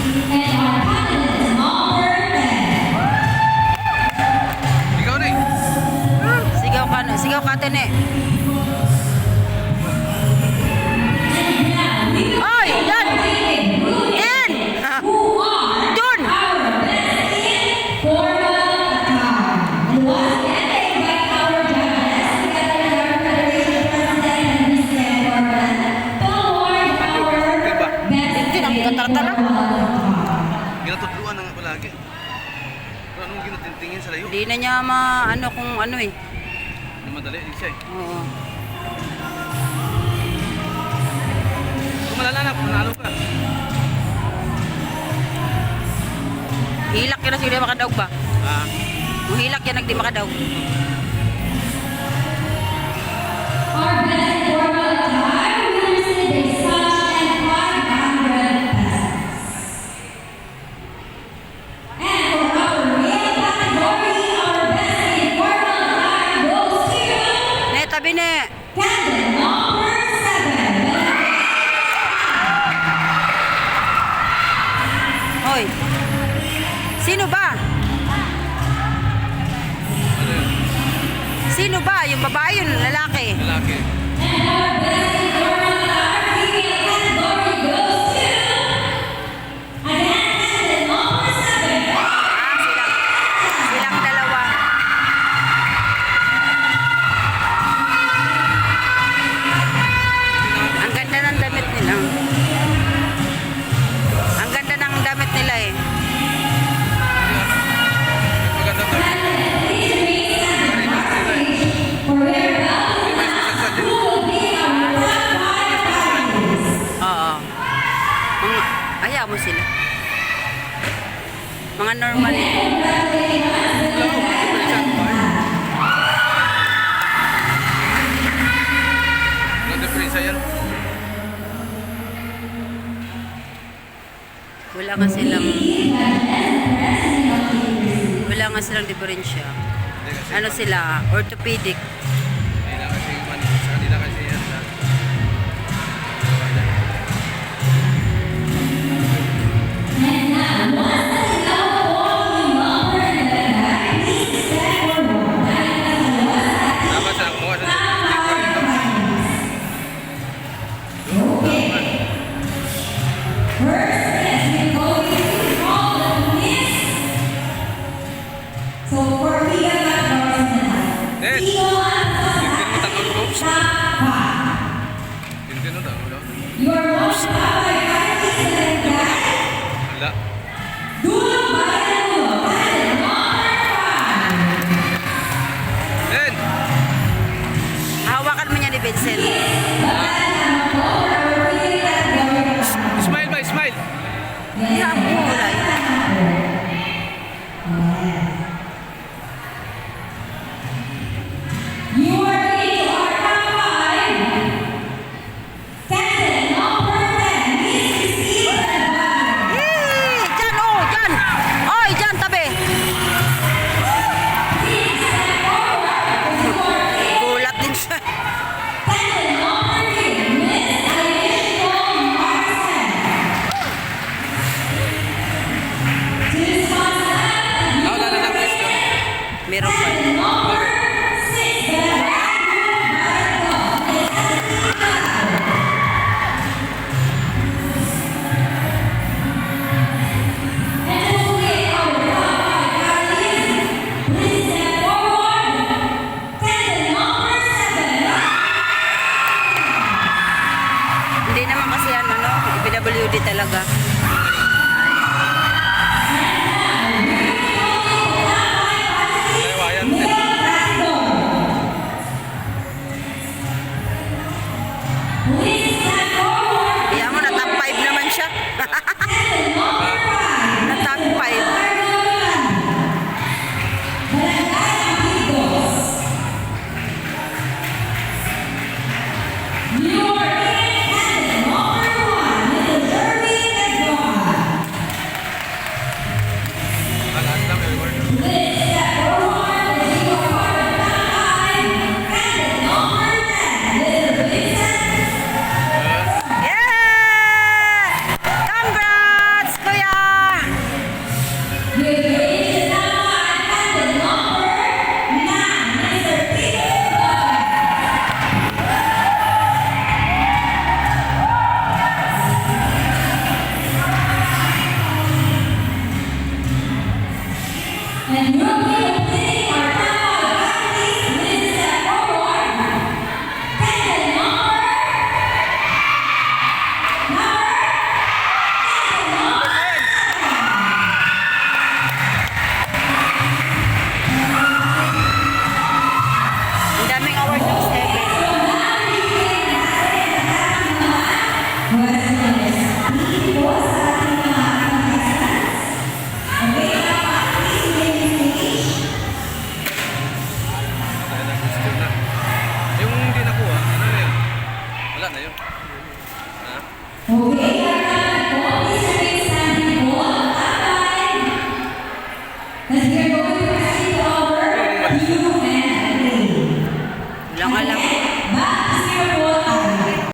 And our captain number 10. Ikaw rin. Sigaw ka tene. Ay, yan. Yan. Who are Dun. our best in Formula Qatar. And once again, they invite our judges together with our Federation President and Miss Formula to award our best Hindi, ang ganda-ganda. Ginatutluan na nga palagi. Pero anong ginatintingin sa layo? Hindi na niya maano kung ano eh. Yung madali, di siya eh. Oo. Kung malalanap, manalo ka. Hilak yan na sila makadaog ba? Ah, Kung hilak yan nagdi makadaog. Our best in Formula Qatar will receive a cash and 500 pesos. And for our male category, our best in Formula Qatar goes to Ne, tabi ne. captain number 7. Hoy. Sino ba? ano yun? Sino ba? Yung babae, yung lalaki? Lalaki. And our best in Formula Qatar female category goes to again captain number 7. Silang dalawa. Ang ganda ng damit nila. Ang ganda ng damit nila eh. Maganda tayo. For their belt, Di ba yung special sa who will be our top 5 finalists? Oo. Ayaw mo sila. Mga normal eh. Walang diferensya yan. Wala nga silang diferensya. Hindi kasi. Ano sila? Orthopedic. Hindi na kasi sa kanila kasi yan. And now, once again, our number 11, please step forward. Dapat sa kumuha sa dito. Okay. First is we go to call the miss. So for female categories naman. Yes. Sino ang Tintin mo tanong ko. top 5? Tintin mo tanong ko. Your most popular artist and guy, Wala. Dulog Bayan Dulog, captain number 5. Then, Hawakan mo niya ni Vincent. smile ba? Smile. Hindi ako kulay. Yes.